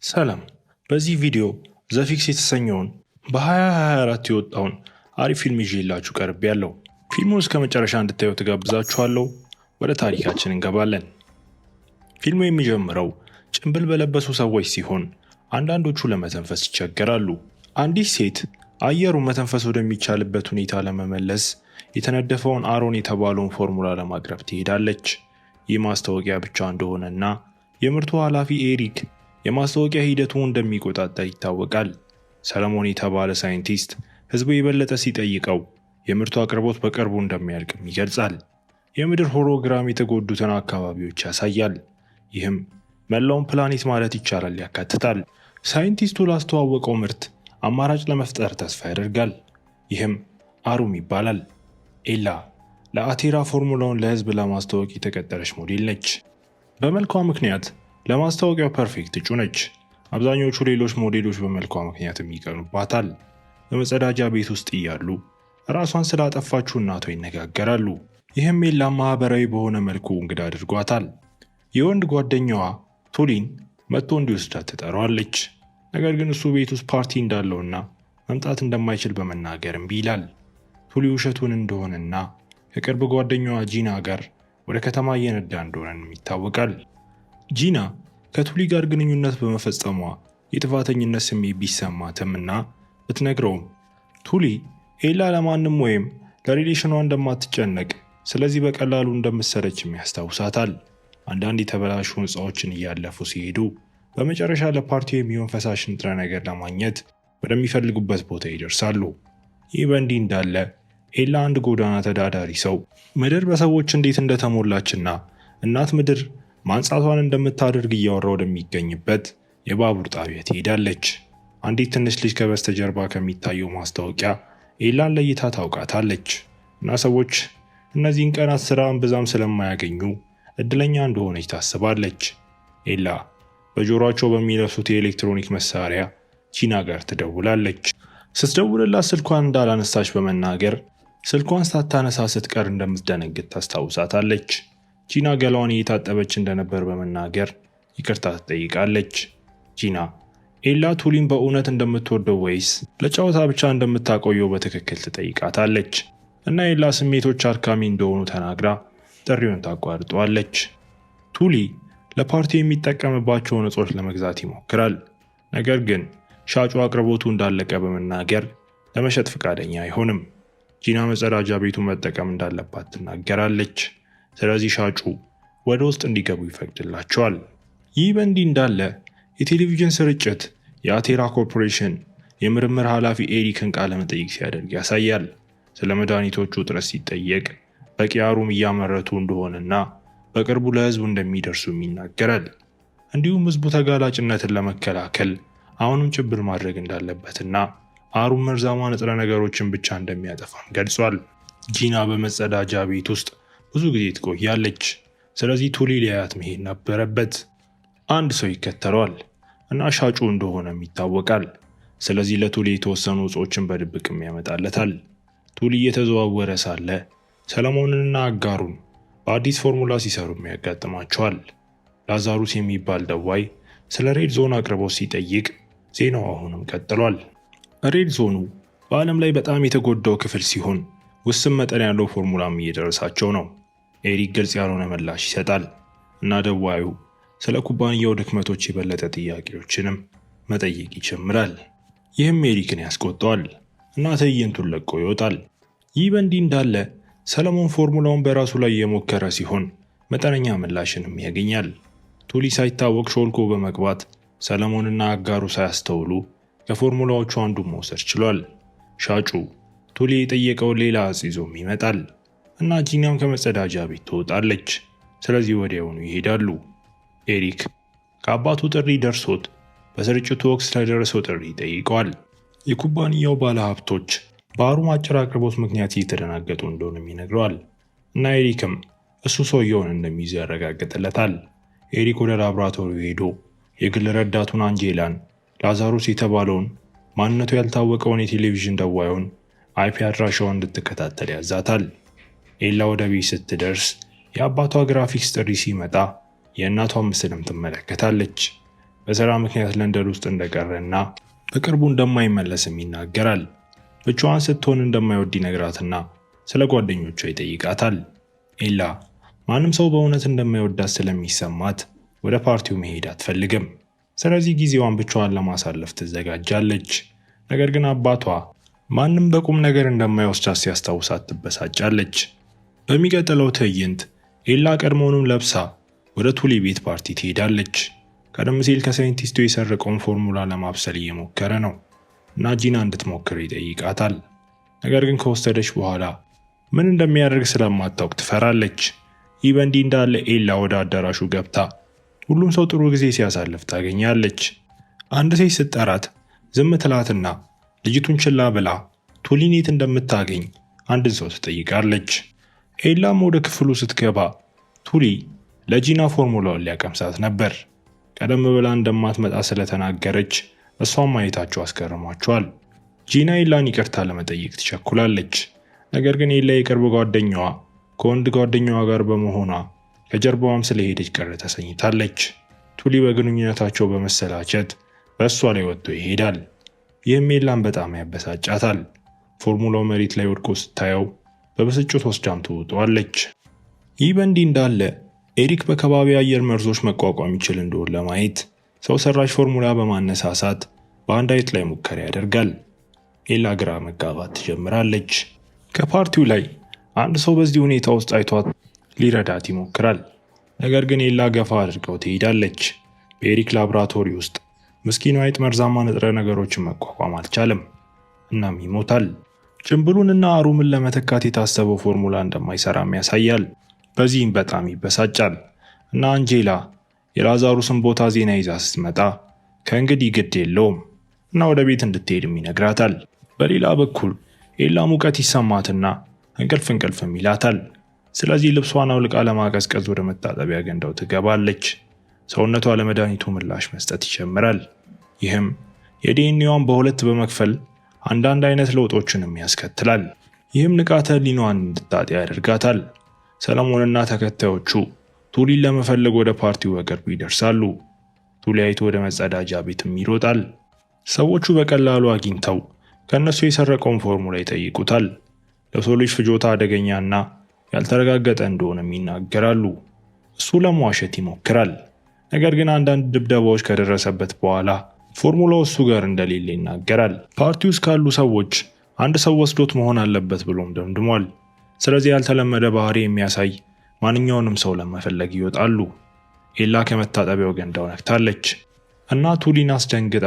ሰላም። በዚህ ቪዲዮ ዘፊክስ የተሰኘውን በ2024 የወጣውን አሪፍ ፊልም ይዤላችሁ ቀርቤያለሁ። ፊልሙን እስከ መጨረሻ እንድታዩ ተጋብዛችኋለሁ። ወደ ታሪካችን እንገባለን። ፊልሙ የሚጀምረው ጭንብል በለበሱ ሰዎች ሲሆን አንዳንዶቹ ለመተንፈስ ይቸገራሉ። አንዲት ሴት አየሩን መተንፈስ ወደሚቻልበት ሁኔታ ለመመለስ የተነደፈውን አሮን የተባለውን ፎርሙላ ለማቅረብ ትሄዳለች። ይህ ማስታወቂያ ብቻ እንደሆነና የምርቱ ኃላፊ ኤሪክ የማስታወቂያ ሂደቱ እንደሚቆጣጠር ይታወቃል። ሰለሞን የተባለ ሳይንቲስት ህዝቡ የበለጠ ሲጠይቀው የምርቱ አቅርቦት በቅርቡ እንደሚያልቅም ይገልጻል። የምድር ሆሎግራም የተጎዱትን አካባቢዎች ያሳያል። ይህም መላውን ፕላኔት ማለት ይቻላል ያካትታል። ሳይንቲስቱ ላስተዋወቀው ምርት አማራጭ ለመፍጠር ተስፋ ያደርጋል። ይህም አሩም ይባላል። ኤላ ለአቴራ ፎርሙላውን ለህዝብ ለማስተዋወቅ የተቀጠረች ሞዴል ነች። በመልኳ ምክንያት ለማስታወቂያው ፐርፌክት እጩ ነች። አብዛኞቹ ሌሎች ሞዴሎች በመልኳ ምክንያትም ይቀኑባታል። በመጸዳጃ ቤት ውስጥ እያሉ ራሷን ስላጠፋችው እናቷ ይነጋገራሉ። ይህም ኤላን ማህበራዊ በሆነ መልኩ እንግዳ አድርጓታል። የወንድ ጓደኛዋ ቱሊን መጥቶ እንዲወስዳት ትጠራዋለች። ነገር ግን እሱ ቤት ውስጥ ፓርቲ እንዳለውና መምጣት እንደማይችል በመናገር እምቢ ይላል። ቱሊ ውሸቱን እንደሆነና ከቅርብ ጓደኛዋ ጂና ጋር ወደ ከተማ እየነዳ እንደሆነም ይታወቃል። ጂና ከቱሊ ጋር ግንኙነት በመፈጸሟ የጥፋተኝነት ስሜት ቢሰማትም እና ብትነግረውም ቱሊ ኤላ ለማንም ወይም ለሪሌሽኗ እንደማትጨነቅ ስለዚህ በቀላሉ እንደምትሰለችም ያስታውሳታል። አንዳንድ የተበላሹ ህንፃዎችን እያለፉ ሲሄዱ በመጨረሻ ለፓርቲው የሚሆን ፈሳሽ ንጥረ ነገር ለማግኘት ወደሚፈልጉበት ቦታ ይደርሳሉ። ይህ በእንዲህ እንዳለ ኤላ አንድ ጎዳና ተዳዳሪ ሰው ምድር በሰዎች እንዴት እንደተሞላችና እናት ምድር ማንጻቷን እንደምታደርግ እያወራ ወደሚገኝበት የባቡር ጣቢያ ትሄዳለች። አንዲት ትንሽ ልጅ ከበስተጀርባ ከሚታየው ማስታወቂያ ኤላን ለይታ ታውቃታለች እና ሰዎች እነዚህን ቀናት ስራን ብዛም ስለማያገኙ እድለኛ እንደሆነች ታስባለች። ኤላ በጆሮአቸው በሚለብሱት የኤሌክትሮኒክ መሳሪያ ጂና ጋር ትደውላለች። ስትደውልላት ስልኳን እንዳላነሳች በመናገር ስልኳን ሳታነሳ ስትቀር እንደምትደነግጥ ታስታውሳታለች። ጂና ገላዋን እየታጠበች እንደነበር በመናገር ይቅርታ ትጠይቃለች። ጂና ኤላ ቱሊን በእውነት እንደምትወደው ወይስ ለጨዋታ ብቻ እንደምታቆየው በትክክል ትጠይቃታለች እና ኤላ ስሜቶች አድካሚ እንደሆኑ ተናግራ ጥሪውን ታቋርጠዋለች። ቱሊ ለፓርቲው የሚጠቀምባቸውን እጾች ለመግዛት ይሞክራል። ነገር ግን ሻጩ አቅርቦቱ እንዳለቀ በመናገር ለመሸጥ ፈቃደኛ አይሆንም። ጂና መጸዳጃ ቤቱን መጠቀም እንዳለባት ትናገራለች። ስለዚህ ሻጩ ወደ ውስጥ እንዲገቡ ይፈቅድላቸዋል። ይህ በእንዲህ እንዳለ የቴሌቪዥን ስርጭት የአቴራ ኮርፖሬሽን የምርምር ኃላፊ ኤሪክን ቃለ መጠይቅ ሲያደርግ ያሳያል። ስለ መድኃኒቶቹ እጥረት ሲጠየቅ በቂ አሩም እያመረቱ እንደሆነና በቅርቡ ለህዝቡ እንደሚደርሱም ይናገራል። እንዲሁም ህዝቡ ተጋላጭነትን ለመከላከል አሁንም ጭብል ማድረግ እንዳለበትና አሩም መርዛማ ንጥረ ነገሮችን ብቻ እንደሚያጠፋም ገልጿል። ጂና በመጸዳጃ ቤት ውስጥ ብዙ ጊዜ ትቆያለች። ስለዚህ ቱሊ ሊያያት መሄድ ነበረበት። አንድ ሰው ይከተለዋል እና ሻጩ እንደሆነም ይታወቃል። ስለዚህ ለቱሊ የተወሰኑ እጾችን በድብቅም ያመጣለታል። ቱሊ እየተዘዋወረ ሳለ ሰለሞንንና አጋሩን በአዲስ ፎርሙላ ሲሰሩም ያጋጥማቸዋል። ላዛሩስ የሚባል ደዋይ ስለ ሬድ ዞን አቅርቦት ሲጠይቅ ዜናው አሁንም ቀጥሏል። ሬድ ዞኑ በዓለም ላይ በጣም የተጎዳው ክፍል ሲሆን ውስን መጠን ያለው ፎርሙላም እየደረሳቸው ነው። ኤሪክ ግልጽ ያልሆነ ምላሽ ይሰጣል እና ደዋዩ ስለ ኩባንያው ድክመቶች የበለጠ ጥያቄዎችንም መጠየቅ ይጀምራል። ይህም ኤሪክን ያስቆጣዋል እና ትዕይንቱን ለቆ ይወጣል። ይህ በእንዲህ እንዳለ ሰለሞን ፎርሙላውን በራሱ ላይ የሞከረ ሲሆን መጠነኛ ምላሽንም ያገኛል። ቱሊ ሳይታወቅ ሾልኮ በመግባት ሰለሞንና አጋሩ ሳያስተውሉ ከፎርሙላዎቹ አንዱን መውሰድ ችሏል። ሻጩ ቱሊ የጠየቀውን ሌላ እጽ ይዞም ይመጣል እና ጂናም ከመጸዳጃ ቤት ትወጣለች። ስለዚህ ወዲያውኑ ይሄዳሉ። ኤሪክ ከአባቱ ጥሪ ደርሶት በስርጭቱ ወቅት ስለደረሰው ጥሪ ይጠይቀዋል። የኩባንያው ባለሀብቶች በአሩም አጭር አቅርቦት ምክንያት እየተደናገጡ እንደሆነም ይነግረዋል እና ኤሪክም እሱ ሰውየውን እንደሚይዝ ያረጋግጥለታል። ኤሪክ ወደ ላቦራቶሪው ሄዶ የግል ረዳቱን አንጄላን ላዛሩስ የተባለውን ማንነቱ ያልታወቀውን የቴሌቪዥን ደዋዩን አይፒ አድራሻውን እንድትከታተል ያዛታል። ኤላ ወደ ቤት ስትደርስ የአባቷ ግራፊክስ ጥሪ ሲመጣ የእናቷን ምስልም ትመለከታለች። በሥራ ምክንያት ለንደን ውስጥ እንደቀረና በቅርቡ እንደማይመለስም ይናገራል። ብቻዋን ስትሆን እንደማይወድ ይነግራትና ስለ ጓደኞቿ ይጠይቃታል። ኤላ ማንም ሰው በእውነት እንደማይወዳት ስለሚሰማት ወደ ፓርቲው መሄድ አትፈልግም። ስለዚህ ጊዜዋን ብቻዋን ለማሳለፍ ትዘጋጃለች። ነገር ግን አባቷ ማንም በቁም ነገር እንደማይወስዳት ሲያስታውሳት ትበሳጫለች። በሚቀጥለው ትዕይንት ኤላ ቀድሞውንም ለብሳ ወደ ቱሊ ቤት ፓርቲ ትሄዳለች። ቀደም ሲል ከሳይንቲስቱ የሰረቀውን ፎርሙላ ለማብሰል እየሞከረ ነው እና ጂና እንድትሞክር ይጠይቃታል። ነገር ግን ከወሰደች በኋላ ምን እንደሚያደርግ ስለማታውቅ ትፈራለች። ይህ በእንዲህ እንዳለ ኤላ ወደ አዳራሹ ገብታ ሁሉም ሰው ጥሩ ጊዜ ሲያሳልፍ ታገኛለች። አንድ ሴት ስትጠራት ዝም ትላትና ልጅቱን ችላ ብላ ቱሊን የት እንደምታገኝ አንድን ሰው ትጠይቃለች። ኤላም ወደ ክፍሉ ስትገባ ቱሊ ለጂና ፎርሙላውን ሊያቀምሳት ነበር። ቀደም ብላ እንደማትመጣ ስለተናገረች እሷን ማየታቸው አስገርሟቸዋል። ጂና ኤላን ይቅርታ ለመጠየቅ ትቸኩላለች። ነገር ግን ኤላ የቅርብ ጓደኛዋ ከወንድ ጓደኛዋ ጋር በመሆኗ ከጀርባዋም ስለሄደች ቅር ተሰኝታለች። ቱሊ በግንኙነታቸው በመሰላቸት በእሷ ላይ ወጥቶ ይሄዳል። ይህም ኤላን በጣም ያበሳጫታል። ፎርሙላው መሬት ላይ ወድቆ ስታየው በብስጭት ወስዳም ትውጠዋለች። ይህ በእንዲህ እንዳለ ኤሪክ በከባቢ አየር መርዞች መቋቋም ይችል እንደሆነ ለማየት ሰው ሰራሽ ፎርሙላ በማነሳሳት በአንድ አይጥ ላይ ሙከራ ያደርጋል። ኤላ ግራ መጋባት ትጀምራለች። ከፓርቲው ላይ አንድ ሰው በዚህ ሁኔታ ውስጥ አይቷት ሊረዳት ይሞክራል። ነገር ግን ኤላ ገፋ አድርገው ትሄዳለች። በኤሪክ ላቦራቶሪ ውስጥ ምስኪኑ አይጥ መርዛማ ንጥረ ነገሮችን መቋቋም አልቻለም፣ እናም ይሞታል። ጭምብሉንና አሩምን ለመተካት የታሰበው ፎርሙላ እንደማይሰራም ያሳያል። በዚህም በጣም ይበሳጫል እና አንጄላ የላዛሩስን ቦታ ዜና ይዛ ስትመጣ ከእንግዲህ ግድ የለውም እና ወደ ቤት እንድትሄድም ይነግራታል። በሌላ በኩል ኤላ ሙቀት ይሰማትና እንቅልፍም ይላታል። ስለዚህ ልብሷን አውልቃ ለማቀዝቀዝ ወደ መታጠቢያ ገንዳው ትገባለች። ሰውነቷ ለመድኃኒቱ ምላሽ መስጠት ይጀምራል። ይህም የዲኤንኤዋን በሁለት በመክፈል አንዳንድ አይነት ለውጦችንም ያስከትላል። ይህም ንቃተ ህሊናዋን እንድታጣ ያደርጋታል። ሰለሞንና ተከታዮቹ ቱሊን ለመፈለግ ወደ ፓርቲው በቅርቡ ይደርሳሉ። ቱሊ አይቶ ወደ መጸዳጃ ቤትም ይሮጣል። ሰዎቹ በቀላሉ አግኝተው ከእነሱ የሰረቀውን ፎርሙላ ይጠይቁታል። ለሰው ልጅ ፍጆታ አደገኛና ያልተረጋገጠ እንደሆነም ይናገራሉ። እሱ ለመዋሸት ይሞክራል። ነገር ግን አንዳንድ ድብደባዎች ከደረሰበት በኋላ ፎርሙላው እሱ ጋር እንደሌለ ይናገራል። ፓርቲ ውስጥ ካሉ ሰዎች አንድ ሰው ወስዶት መሆን አለበት ብሎም ደምድሟል። ስለዚህ ያልተለመደ ባህሪ የሚያሳይ ማንኛውንም ሰው ለመፈለግ ይወጣሉ። ኤላ ከመታጠቢያው ገንዳው ነክታለች እና ቱሊን አስደንግጣ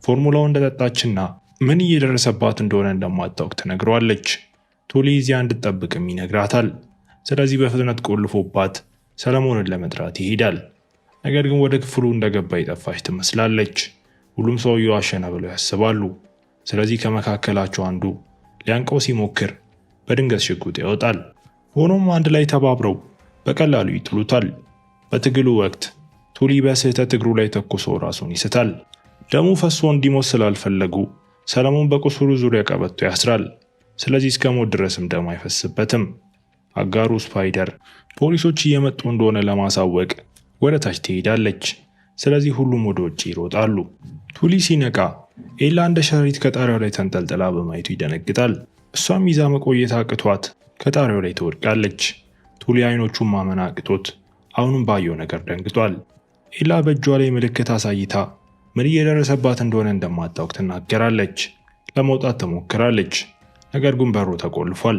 ፎርሙላው እንደጠጣችና ምን እየደረሰባት እንደሆነ እንደማታውቅ ትነግረዋለች። ቱሊ እዚያ እንድትጠብቅም ይነግራታል። ስለዚህ በፍጥነት ቆልፎባት ሰለሞንን ለመጥራት ይሄዳል። ነገር ግን ወደ ክፍሉ እንደገባ የጠፋች ትመስላለች። ሁሉም ሰው እየዋሸ ነው ብለው ያስባሉ። ስለዚህ ከመካከላቸው አንዱ ሊያንቀው ሲሞክር በድንገት ሽጉጥ ያወጣል። ሆኖም አንድ ላይ ተባብረው በቀላሉ ይጥሉታል። በትግሉ ወቅት ቱሊ በስህተት እግሩ ላይ ተኩሶ ራሱን ይስታል። ደሙ ፈሶ እንዲሞት ስላልፈለጉ ሰለሞን በቁስሉ ዙሪያ ቀበቶ ያስራል። ስለዚህ እስከ ሞት ድረስም ደም አይፈስበትም። አጋሩ ስፓይደር ፖሊሶች እየመጡ እንደሆነ ለማሳወቅ ወደ ታች ትሄዳለች። ስለዚህ ሁሉም ወደ ውጭ ይሮጣሉ። ቱሊ ሲነቃ ኤላ እንደ ሸረሪት ከጣሪያው ላይ ተንጠልጥላ በማየቱ ይደነግጣል። እሷም ይዛ መቆየት አቅቷት ከጣሪያው ላይ ትወድቃለች። ቱሊ አይኖቹን ማመን አቅቶት አሁንም ባየው ነገር ደንግጧል። ኤላ በእጇ ላይ ምልክት አሳይታ ምን እየደረሰባት እንደሆነ እንደማታውቅ ትናገራለች። ለመውጣት ትሞክራለች። ነገር ግን በሩ ተቆልፏል።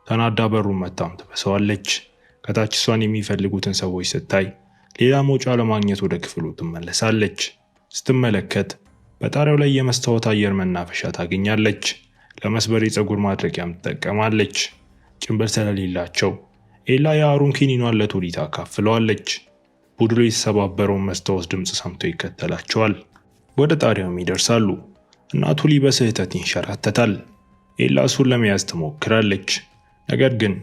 ተናዳ በሩን መታም ትበሰዋለች። ከታች እሷን የሚፈልጉትን ሰዎች ስታይ ሌላ መውጫ ለማግኘት ወደ ክፍሉ ትመለሳለች። ስትመለከት በጣሪያው ላይ የመስታወት አየር መናፈሻ ታገኛለች። ለመስበር የፀጉር ማድረቂያም ትጠቀማለች። ጭንብል ስለሌላቸው ኤላ የአሩን ኪኒኗን ለቱሊ ታካፍለዋለች። ቡድኑ የተሰባበረውን መስታወት ድምፅ ሰምቶ ይከተላቸዋል። ወደ ጣሪያውም ይደርሳሉ እና ቱሊ በስህተት ይንሸራተታል። ኤላ እሱን ለመያዝ ትሞክራለች። ነገር ግን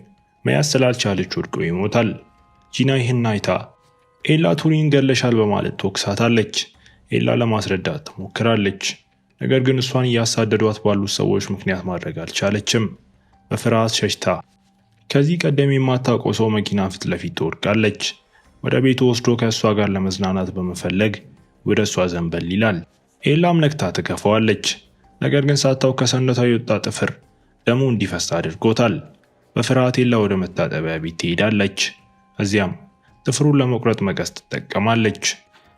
መያዝ ስላልቻለች ወድቆ ይሞታል። ጂና ይህን አይታ ኤላ ቱሊን ገለሻል በማለት ትወቅሳታለች። ኤላ ለማስረዳት ትሞክራለች። ነገር ግን እሷን እያሳደዷት ባሉት ሰዎች ምክንያት ማድረግ አልቻለችም። በፍርሃት ሸሽታ ከዚህ ቀደም የማታውቀው ሰው መኪና ፊት ለፊት ትወድቃለች። ወደ ቤቱ ወስዶ ከእሷ ጋር ለመዝናናት በመፈለግ ወደ እሷ ዘንበል ይላል። ኤላም ነክታ ትገፋዋለች። ነገር ግን ሳታውቅ ከሰውነቷ የወጣ ጥፍር ደሙ እንዲፈስ አድርጎታል። በፍርሃት ኤላ ወደ መታጠቢያ ቤት ትሄዳለች። እዚያም ጥፍሩን ለመቁረጥ መቀስ ትጠቀማለች።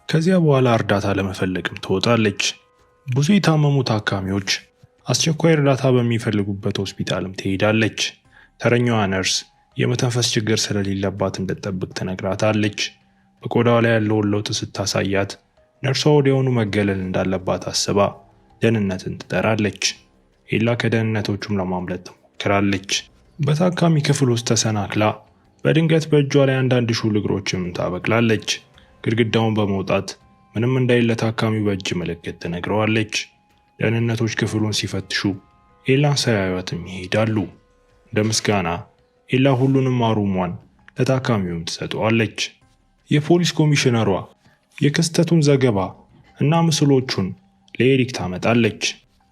ከዚያ በኋላ እርዳታ ለመፈለግም ትወጣለች። ብዙ የታመሙ ታካሚዎች አስቸኳይ እርዳታ በሚፈልጉበት ሆስፒታልም ትሄዳለች። ተረኛዋ ነርስ የመተንፈስ ችግር ስለሌለባት እንድትጠብቅ ትነግራታለች። በቆዳዋ ላይ ያለውን ለውጥ ስታሳያት ነርሷ ወዲያውኑ መገለል እንዳለባት አስባ ደህንነትን ትጠራለች። ኤላ ከደህንነቶቹም ለማምለጥ ትሞክራለች። በታካሚ ክፍል ውስጥ ተሰናክላ በድንገት በእጇ ላይ አንዳንድ ሹል እግሮችም ታበቅላለች። ግድግዳውን በመውጣት ምንም እንዳይለ ታካሚው በእጅ ምልክት ትነግረዋለች። ደህንነቶች ክፍሉን ሲፈትሹ ኤላን ሳያዩትም ይሄዳሉ። እንደ ምስጋና ኤላ ሁሉንም አሩሟን ለታካሚውም ትሰጠዋለች። የፖሊስ ኮሚሽነሯ የክስተቱን ዘገባ እና ምስሎቹን ለኤሪክ ታመጣለች።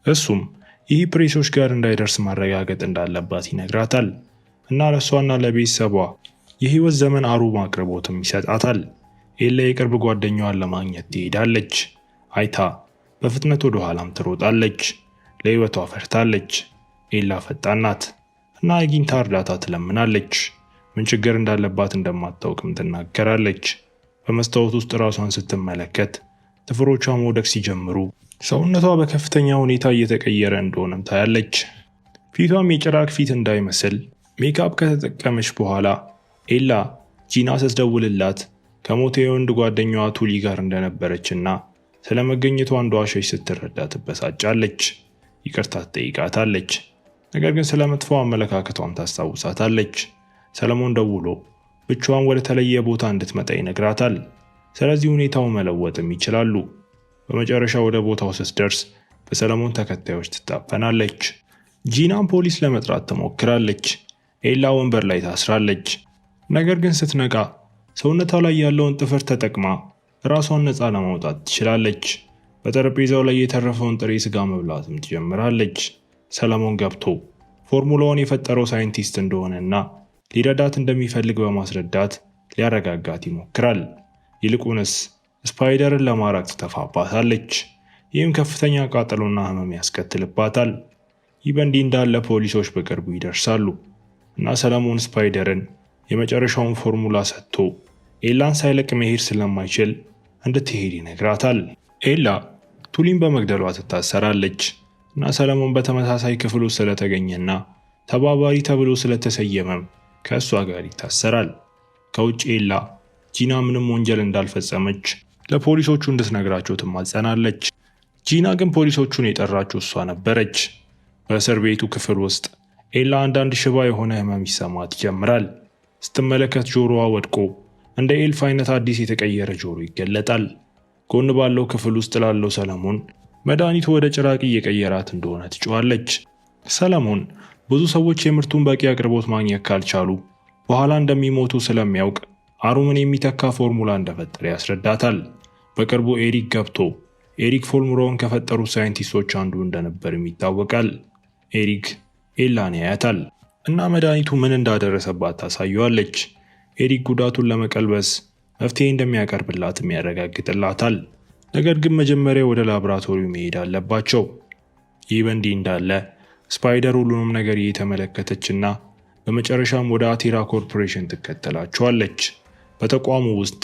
እሱም ይህ ፕሬሶች ጋር እንዳይደርስ ማረጋገጥ እንዳለባት ይነግራታል እና ለሷና ለቤተሰቧ የህይወት ዘመን አሩም አቅርቦትም ይሰጣታል። ኤላ የቅርብ ጓደኛዋን ለማግኘት ትሄዳለች። አይታ በፍጥነት ወደ ኋላም ትሮጣለች። ለህይወቷ ፈርታለች። ኤላ ፈጣን ናት እና አግኝታ እርዳታ ትለምናለች። ምን ችግር እንዳለባት እንደማታውቅም ትናገራለች። በመስታወት ውስጥ ራሷን ስትመለከት ጥፍሮቿ መውደቅ ሲጀምሩ ሰውነቷ በከፍተኛ ሁኔታ እየተቀየረ እንደሆነም ታያለች። ፊቷም የጭራቅ ፊት እንዳይመስል ሜካፕ ከተጠቀመች በኋላ ኤላ ጂና ስትደውልላት ከሞተ የወንድ ጓደኛዋ ቱሊ ጋር እንደነበረችና ስለመገኘቷ እንደዋሸች ስትረዳ ትበሳጫለች። ይቅርታ ትጠይቃታለች። ነገር ግን ስለ መጥፎ አመለካከቷም ታስታውሳታለች። ሰለሞን ደውሎ ብቻዋን ወደ ተለየ ቦታ እንድትመጣ ይነግራታል። ስለዚህ ሁኔታው መለወጥም ይችላሉ። በመጨረሻ ወደ ቦታው ስትደርስ በሰለሞን ተከታዮች ትታፈናለች። ጂናም ፖሊስ ለመጥራት ትሞክራለች። ኤላ ወንበር ላይ ታስራለች። ነገር ግን ስትነቃ ሰውነቷ ላይ ያለውን ጥፍር ተጠቅማ ራሷን ነፃ ለማውጣት ትችላለች። በጠረጴዛው ላይ የተረፈውን ጥሬ ስጋ መብላትም ትጀምራለች። ሰለሞን ገብቶ ፎርሙላውን የፈጠረው ሳይንቲስት እንደሆነና ሊረዳት እንደሚፈልግ በማስረዳት ሊያረጋጋት ይሞክራል። ይልቁንስ ስፓይደርን ለማራቅ ትተፋባታለች። ይህም ከፍተኛ ቃጠሎና ህመም ያስከትልባታል። ይህ በእንዲህ እንዳለ ፖሊሶች በቅርቡ ይደርሳሉ እና ሰለሞን ስፓይደርን የመጨረሻውን ፎርሙላ ሰጥቶ ኤላን ሳይለቅ መሄድ ስለማይችል እንድትሄድ ይነግራታል። ኤላ ቱሊን በመግደሏ ትታሰራለች እና ሰለሞን በተመሳሳይ ክፍል ውስጥ ስለተገኘና ተባባሪ ተብሎ ስለተሰየመም ከእሷ ጋር ይታሰራል። ከውጭ ኤላ ጂና ምንም ወንጀል እንዳልፈጸመች ለፖሊሶቹ እንድትነግራቸው ትማጸናለች። ጂና ግን ፖሊሶቹን የጠራችው እሷ ነበረች። በእስር ቤቱ ክፍል ውስጥ ኤላ አንዳንድ ሽባ የሆነ ህመም ይሰማት ይጀምራል። ስትመለከት ጆሮዋ ወድቆ እንደ ኤልፍ አይነት አዲስ የተቀየረ ጆሮ ይገለጣል። ጎን ባለው ክፍል ውስጥ ላለው ሰለሞን መድኃኒቱ ወደ ጭራቅ እየቀየራት እንደሆነ ትጮኻለች። ሰለሞን ብዙ ሰዎች የምርቱን በቂ አቅርቦት ማግኘት ካልቻሉ በኋላ እንደሚሞቱ ስለሚያውቅ አሩምን የሚተካ ፎርሙላ እንደፈጠረ ያስረዳታል። በቅርቡ ኤሪክ ገብቶ ኤሪክ ፎርሙላውን ከፈጠሩት ሳይንቲስቶች አንዱ እንደነበርም ይታወቃል። ኤሪክ ኤላን ያያታል እና መድኃኒቱ ምን እንዳደረሰባት ታሳየዋለች። ኤሪክ ጉዳቱን ለመቀልበስ መፍትሄ እንደሚያቀርብላትም ያረጋግጥላታል። ነገር ግን መጀመሪያ ወደ ላቦራቶሪው መሄድ አለባቸው። ይህ በእንዲህ እንዳለ ስፓይደር ሁሉንም ነገር እየተመለከተችና በመጨረሻም ወደ አቴራ ኮርፖሬሽን ትከተላቸዋለች። በተቋሙ ውስጥ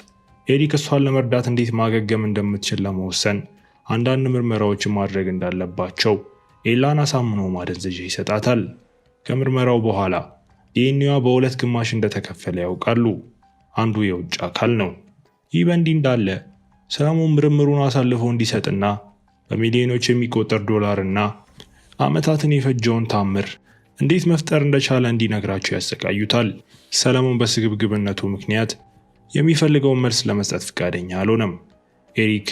ኤሪክ እሷን ለመርዳት እንዴት ማገገም እንደምትችል ለመወሰን አንዳንድ ምርመራዎችን ማድረግ እንዳለባቸው ኤላን አሳምኖ ማደንዘዣ ይሰጣታል። ከምርመራው በኋላ ዲኤንኤዋ በሁለት ግማሽ እንደተከፈለ ያውቃሉ። አንዱ የውጭ አካል ነው። ይህ በእንዲህ እንዳለ ሰለሞን ምርምሩን አሳልፎ እንዲሰጥና በሚሊዮኖች የሚቆጠር ዶላርና ዓመታትን የፈጀውን ታምር እንዴት መፍጠር እንደቻለ እንዲነግራቸው ያሰቃዩታል። ሰለሞን በስግብግብነቱ ምክንያት የሚፈልገውን መልስ ለመስጠት ፈቃደኛ አልሆነም። ኤሪክ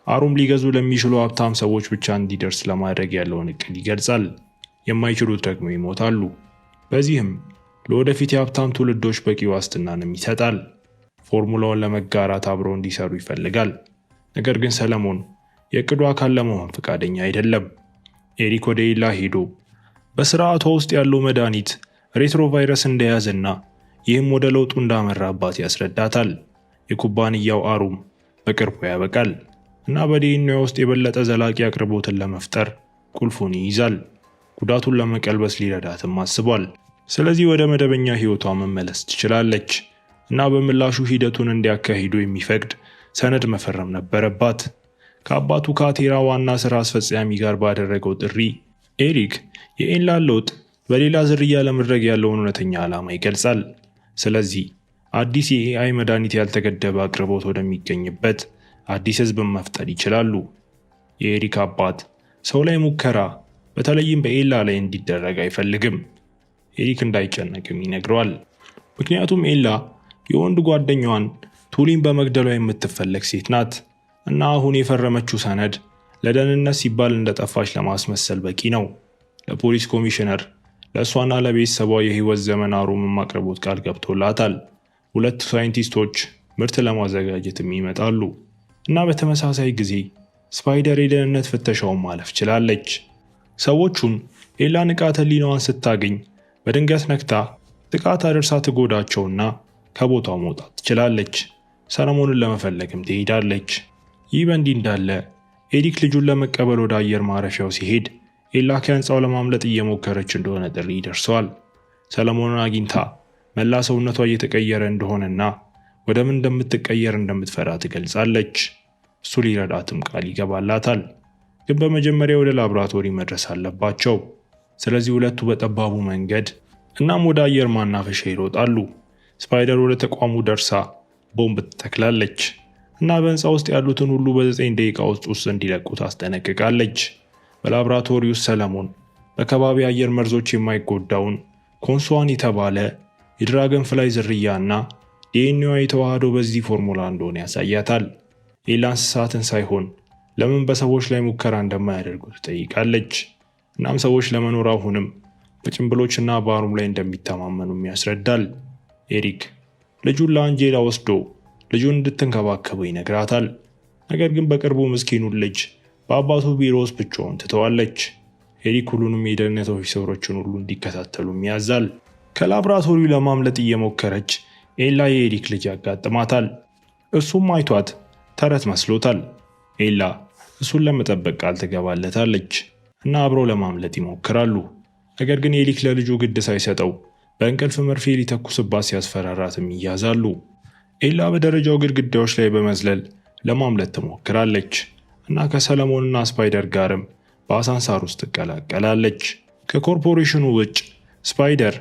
አሩም ሊገዙ ለሚችሉ ሀብታም ሰዎች ብቻ እንዲደርስ ለማድረግ ያለውን እቅድ ይገልጻል። የማይችሉት ደግሞ ይሞታሉ። በዚህም ለወደፊት የሀብታም ትውልዶች በቂ ዋስትናንም ይሰጣል። ፎርሙላውን ለመጋራት አብረው እንዲሰሩ ይፈልጋል። ነገር ግን ሰለሞን የእቅዱ አካል ለመሆን ፈቃደኛ አይደለም። ኤሪክ ወደ ኤላ ሄዶ በስርዓቷ ውስጥ ያለው መድኃኒት ሬትሮቫይረስ እንደያዘና ይህም ወደ ለውጡ እንዳመራባት ያስረዳታል። የኩባንያው አሩም በቅርቡ ያበቃል። እና በዲኤንኤ ውስጥ የበለጠ ዘላቂ አቅርቦትን ለመፍጠር ቁልፉን ይይዛል። ጉዳቱን ለመቀልበስ ሊረዳትም አስቧል። ስለዚህ ወደ መደበኛ ሕይወቷ መመለስ ትችላለች እና በምላሹ ሂደቱን እንዲያካሂዱ የሚፈቅድ ሰነድ መፈረም ነበረባት። ከአባቱ ካቴራ ዋና ሥራ አስፈጻሚ ጋር ባደረገው ጥሪ ኤሪክ የኤላን ለውጥ በሌላ ዝርያ ለማድረግ ያለውን እውነተኛ ዓላማ ይገልጻል። ስለዚህ አዲስ የኤአይ መድኃኒት ያልተገደበ አቅርቦት ወደሚገኝበት አዲስ ሕዝብን መፍጠር ይችላሉ። የኤሪክ አባት ሰው ላይ ሙከራ በተለይም በኤላ ላይ እንዲደረግ አይፈልግም። ኤሪክ እንዳይጨነቅም ይነግረዋል። ምክንያቱም ኤላ የወንድ ጓደኛዋን ቱሊን በመግደሏ የምትፈለግ ሴት ናት እና አሁን የፈረመችው ሰነድ ለደህንነት ሲባል እንደጠፋች ለማስመሰል በቂ ነው። ለፖሊስ ኮሚሽነር ለእሷና ለቤተሰቧ የህይወት ዘመን አሩምም አቅርቦት ቃል ገብቶላታል። ሁለት ሳይንቲስቶች ምርት ለማዘጋጀትም ይመጣሉ እና በተመሳሳይ ጊዜ ስፓይደር የደህንነት ፍተሻውን ማለፍ ችላለች። ሰዎቹን ኤላ ንቃተ ህሊናዋን ስታገኝ በድንገት ነክታ ጥቃት አድርሳ ትጎዳቸውና ከቦታው መውጣት ትችላለች። ሰለሞንን ለመፈለግም ትሄዳለች። ይህ በእንዲህ እንዳለ ኤሪክ ልጁን ለመቀበል ወደ አየር ማረፊያው ሲሄድ ኤላ ከህንፃው ለማምለጥ እየሞከረች እንደሆነ ጥሪ ይደርሰዋል። ሰለሞንን አግኝታ መላ ሰውነቷ እየተቀየረ እንደሆነና ወደ ምን እንደምትቀየር እንደምትፈራ ትገልጻለች። እሱ ሊረዳትም ቃል ይገባላታል። ግን በመጀመሪያ ወደ ላቦራቶሪ መድረስ አለባቸው። ስለዚህ ሁለቱ በጠባቡ መንገድ እናም ወደ አየር ማናፈሻ ይሮጣሉ። ስፓይደር ወደ ተቋሙ ደርሳ ቦምብ ትተክላለች እና በህንፃ ውስጥ ያሉትን ሁሉ በ9 ደቂቃ ውስጥ እንዲለቁ ታስጠነቅቃለች። በላቦራቶሪ ውስጥ ሰለሞን በከባቢ አየር መርዞች የማይጎዳውን ኮንስዋን የተባለ የድራገን ፍላይ ዝርያና ዲኤንኤዋ የተዋሃደው በዚህ ፎርሙላ እንደሆነ ያሳያታል። ኤላ እንስሳትን ሳይሆን ለምን በሰዎች ላይ ሙከራ እንደማያደርጉ ትጠይቃለች። እናም ሰዎች ለመኖር አሁንም በጭንብሎችና በአሩም ላይ እንደሚተማመኑም ያስረዳል። ኤሪክ ልጁን ለአንጄላ ወስዶ ልጁን እንድትንከባከበው ይነግራታል። ነገር ግን በቅርቡ ምስኪኑን ልጅ በአባቱ ቢሮ ውስጥ ብቻውን ትተዋለች። ኤሪክ ሁሉንም የደህንነት ኦፊሰሮችን ሁሉ እንዲከታተሉም ያዛል። ከላቦራቶሪው ለማምለጥ እየሞከረች ኤላ የኤሪክ ልጅ ያጋጥማታል። እሱም አይቷት ተረት መስሎታል። ኤላ እሱን ለመጠበቅ ቃል ትገባለታለች እና አብረው ለማምለጥ ይሞክራሉ። ነገር ግን ኤሪክ ለልጁ ግድ ሳይሰጠው በእንቅልፍ መርፌ ሊተኩስባት ሲያስፈራራትም ይያዛሉ። ኤላ በደረጃው ግድግዳዎች ላይ በመዝለል ለማምለጥ ትሞክራለች እና ከሰለሞንና ስፓይደር ጋርም በአሳንሳር ውስጥ ትቀላቀላለች። ከኮርፖሬሽኑ ውጭ ስፓይደር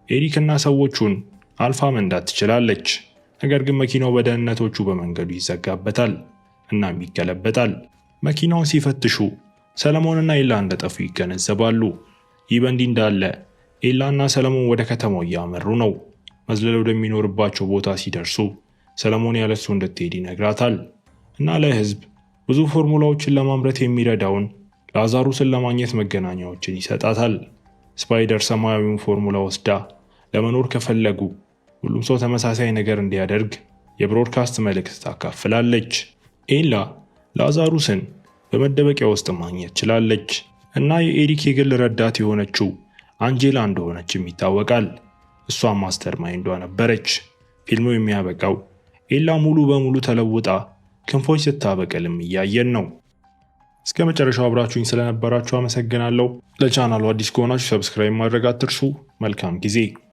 ኤሪክ እና ሰዎቹን አልፋ መንዳት ትችላለች። ነገር ግን መኪናው በደህንነቶቹ በመንገዱ ይዘጋበታል እናም ይገለበጣል። መኪናውን ሲፈትሹ ሰለሞንና ኤላ እንደጠፉ ይገነዘባሉ። ይህ በእንዲህ እንዳለ ኤላ እና ሰለሞን ወደ ከተማው እያመሩ ነው። መዝለል ወደሚኖርባቸው ቦታ ሲደርሱ ሰለሞን ያለሱ እንድትሄድ ይነግራታል እና ለህዝብ ብዙ ፎርሙላዎችን ለማምረት የሚረዳውን ላዛሩስን ለማግኘት መገናኛዎችን ይሰጣታል። ስፓይደር ሰማያዊውን ፎርሙላ ወስዳ ለመኖር ከፈለጉ ሁሉም ሰው ተመሳሳይ ነገር እንዲያደርግ የብሮድካስት መልእክት ታካፍላለች። ኤላ ላዛሩስን በመደበቂያ ውስጥ ማግኘት ችላለች እና የኤሪክ የግል ረዳት የሆነችው አንጄላ እንደሆነችም ይታወቃል። እሷም ማስተር ማይንዷ ነበረች። ፊልሙ የሚያበቃው ኤላ ሙሉ በሙሉ ተለውጣ ክንፎች ስታበቅልም እያየን ነው። እስከ መጨረሻው አብራችሁኝ ስለነበራችሁ አመሰግናለሁ። ለቻናሉ አዲስ ከሆናችሁ ሰብስክራይብ ማድረግ አትርሱ። መልካም ጊዜ።